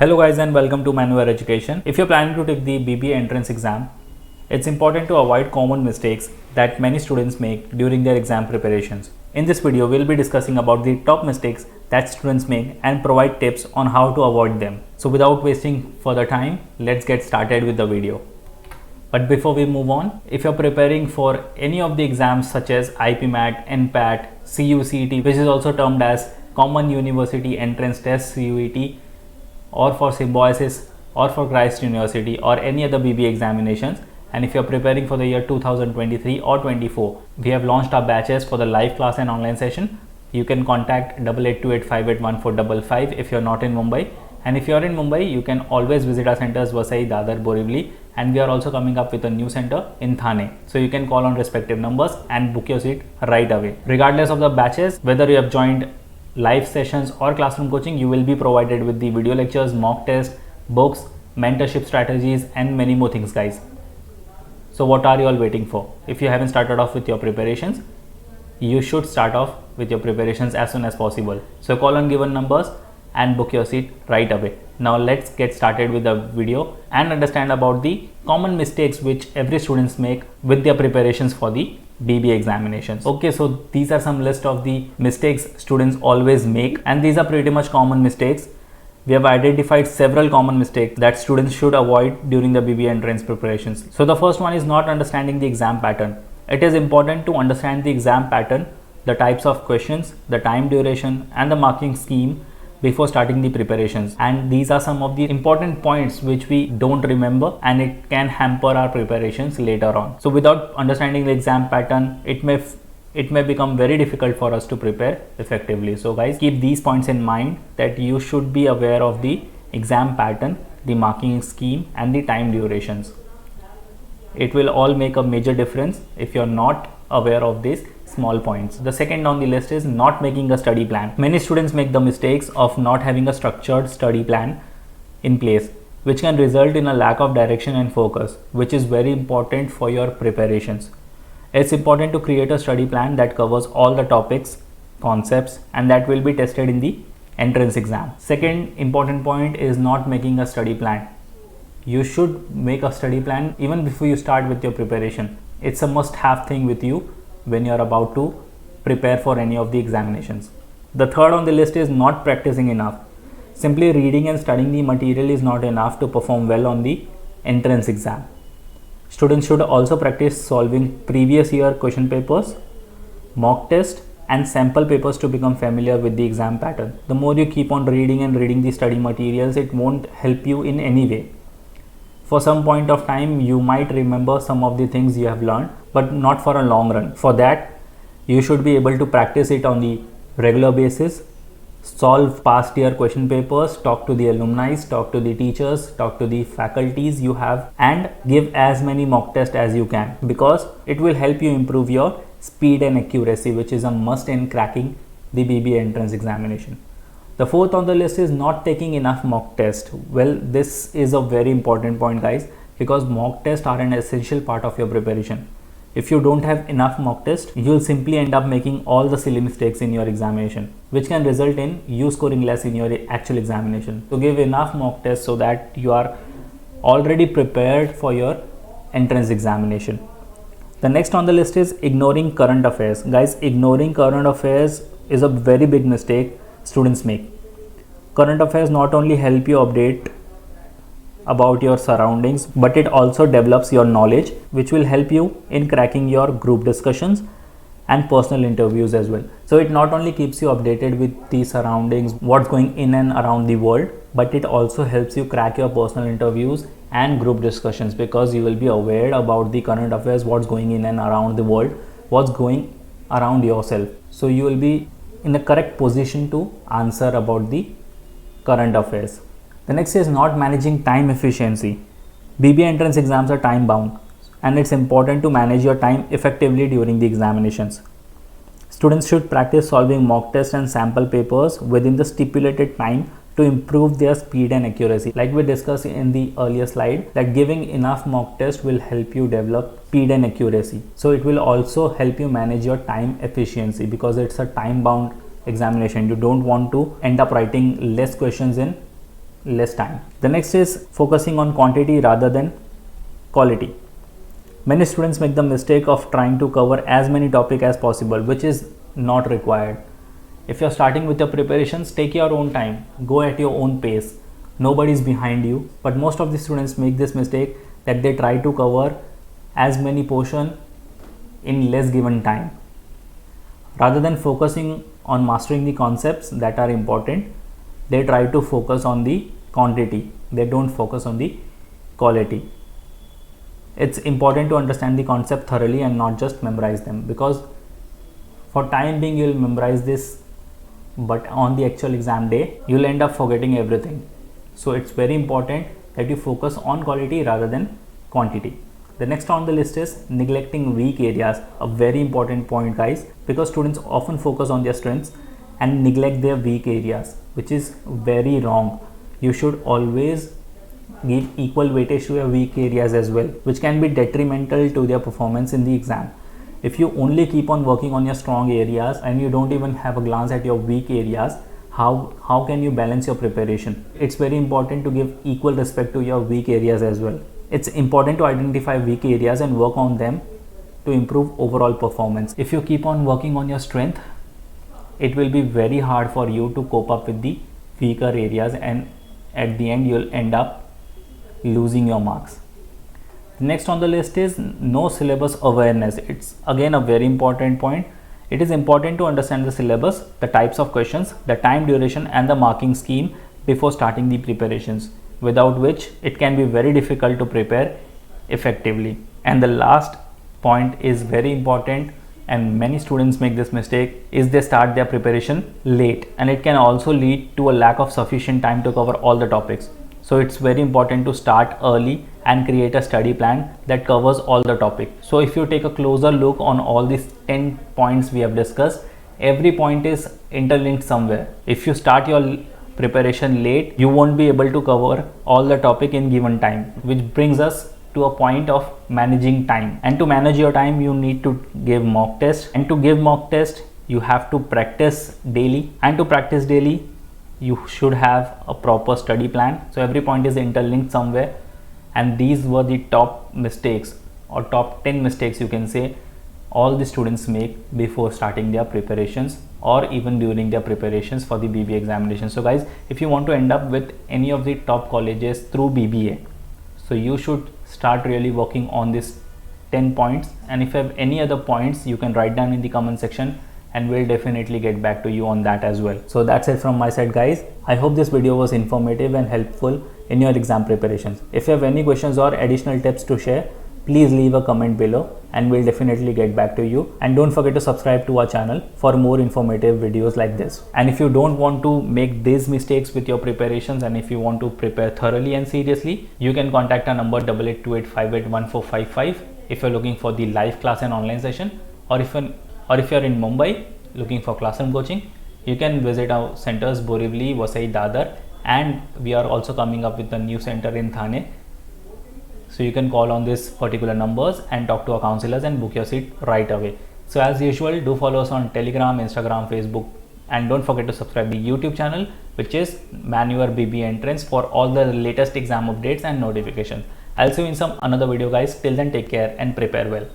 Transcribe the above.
Hello guys and welcome to Manual Education. If you're planning to take the BBA entrance exam, it's important to avoid common mistakes that many students make during their exam preparations. In this video, we'll be discussing about the top mistakes that students make and provide tips on how to avoid them. So without wasting further time, let's get started with the video. But before we move on, if you're preparing for any of the exams such as IPMAT, NPAT, CUCET, which is also termed as Common University Entrance Test CUET, or for Symbiosis or for Christ University or any other BBA examinations, and if you're preparing for the year 2023 or 24, we have launched our batches for the live class and online session. You can contact 8828581455 if you're not in Mumbai, and if you're in Mumbai, you can always visit our centers Vasai, Dadar, Borivali, and we are also coming up with a new center in Thane. So you can call on respective numbers and book your seat right away. Regardless of the batches, whether you have joined live sessions or classroom coaching, you will be provided with the video lectures, mock test, books, mentorship strategies, and many more things, guys. So what are you all waiting for? If you haven't started off with your preparations, you should start off with your preparations as soon as possible. So call on given numbers and book your seat right away. Now let's get started with the video and understand about the common mistakes which every students make with their preparations for the BBA examinations. Okay, so these are some list of the mistakes students always make, and these are pretty much common mistakes. We have identified several common mistakes that students should avoid during the BBA entrance preparations. So the first one is not understanding the exam pattern. It is important to understand the exam pattern, the types of questions, the time duration, and the marking scheme before starting the preparations. And these are some of the important points which we don't remember, and it can hamper our preparations later on. So without understanding the exam pattern, it may become very difficult for us to prepare effectively. So guys, keep these points in mind, that you should be aware of the exam pattern, the marking scheme, and the time durations. It will all make a major difference if you're not aware of these small points. The second on the list is not making a study plan. Many students make the mistakes of not having a structured study plan in place, which can result in a lack of direction and focus, which is very important for your preparations. It's important to create a study plan that covers all the topics, concepts, and that will be tested in the entrance exam. Second important point is not making a study plan. You should make a study plan even before you start with your preparation. It's a must-have thing with you when you're about to prepare for any of the examinations. The third on the list is not practicing enough. Simply reading and studying the material is not enough to perform well on the entrance exam. Students should also practice solving previous year question papers, mock test, and sample papers to become familiar with the exam pattern. The more you keep on reading and reading the study materials, it won't help you in any way. For some point of time, you might remember some of the things you have learned, but not for a long run. For that, you should be able to practice it on the regular basis, solve past year question papers, talk to the alumni, talk to the teachers, talk to the faculties you have, and give as many mock tests as you can, because it will help you improve your speed and accuracy, which is a must in cracking the BBA entrance examination. The fourth on the list is not taking enough mock test. Well, this is a very important point, guys, because mock tests are an essential part of your preparation. If you don't have enough mock test, you'll simply end up making all the silly mistakes in your examination, which can result in you scoring less in your actual examination. So give enough mock tests so that you are already prepared for your entrance examination. The next on the list is ignoring current affairs. Guys, ignoring current affairs is a very big mistake students make. Current affairs not only help you update about your surroundings, but it also develops your knowledge, which will help you in cracking your group discussions and personal interviews as well. So it not only keeps you updated with the surroundings, what's going in and around the world, but it also helps you crack your personal interviews and group discussions, because you will be aware about the current affairs, what's going in and around the world, what's going around yourself. So you will be in the correct position to answer about the current affairs. The next is not managing time efficiency. BBA entrance exams are time bound, and it's important to manage your time effectively during the examinations. Students should practice solving mock tests and sample papers within the stipulated time to improve their speed and accuracy. Like we discussed in the earlier slide, that giving enough mock test will help you develop speed and accuracy. So it will also help you manage your time efficiency, because it's a time bound examination. You don't want to end up writing less questions in less time. The next is focusing on quantity rather than quality. Many students make the mistake of trying to cover as many topics as possible, which is not required. If you're starting with your preparations, take your own time, go at your own pace. Nobody's behind you, but most of the students make this mistake that they try to cover as many portion in less given time. Rather than focusing on mastering the concepts that are important, they try to focus on the quantity. They don't focus on the quality. It's important to understand the concept thoroughly and not just memorize them, because for time being you'll memorize this, but on the actual exam day you'll end up forgetting everything. So it's very important that you focus on quality rather than quantity. The next on the list is neglecting weak areas. A very important point, guys, because students often focus on their strengths and neglect their weak areas, which is very wrong. You should always give equal weightage to your weak areas as well, which can be detrimental to their performance in the exam. If you only keep on working on your strong areas and you don't even have a glance at your weak areas, how can you balance your preparation? It's very important to give equal respect to your weak areas as well. It's important to identify weak areas and work on them to improve overall performance. If you keep on working on your strength, it will be very hard for you to cope up with the weaker areas, and at the end you'll end up losing your marks. Next on the list is no syllabus awareness. It's again a very important point. It is important to understand the syllabus, the types of questions, the time duration and the marking scheme before starting the preparations, without which it can be very difficult to prepare effectively. And the last point is very important, and many students make this mistake, is they start their preparation late, and it can also lead to a lack of sufficient time to cover all the topics. So it's very important to start early and create a study plan that covers all the topics. So if you take a closer look on all these 10 points we have discussed, every point is interlinked somewhere. If you start your preparation late, you won't be able to cover all the topic in given time, which brings us to a point of managing time. And to manage your time, you need to give mock test, and to give mock test you have to practice daily, and to practice daily you should have a proper study plan. So every point is interlinked somewhere, and these were the top mistakes, or top 10 mistakes you can say, all the students make before starting their preparations or even during their preparations for the BBA examination. So guys, if you want to end up with any of the top colleges through BBA, so you should start really working on this 10 points, and if you have any other points you can write down in the comment section and we'll definitely get back to you on that as well. So that's it from my side, guys. I hope this video was informative and helpful in your exam preparations. If you have any questions or additional tips to share, please leave a comment below and we'll definitely get back to you. And don't forget to subscribe to our channel for more informative videos like this. And if you don't want to make these mistakes with your preparations, and if you want to prepare thoroughly and seriously, you can contact our number 8828581455 if you're looking for the live class and online session, or if you're in Mumbai looking for classroom coaching, you can visit our centers Borivali, Vasai, Dadar, and we are also coming up with a new center in Thane. So you can call on these particular numbers and talk to our counselors and book your seat right away. So as usual, do follow us on Telegram, Instagram, Facebook, and don't forget to subscribe the YouTube channel, which is Manure BBA Entrance, for all the latest exam updates and notifications. I'll see you in some another video, guys. Till then, take care and prepare well.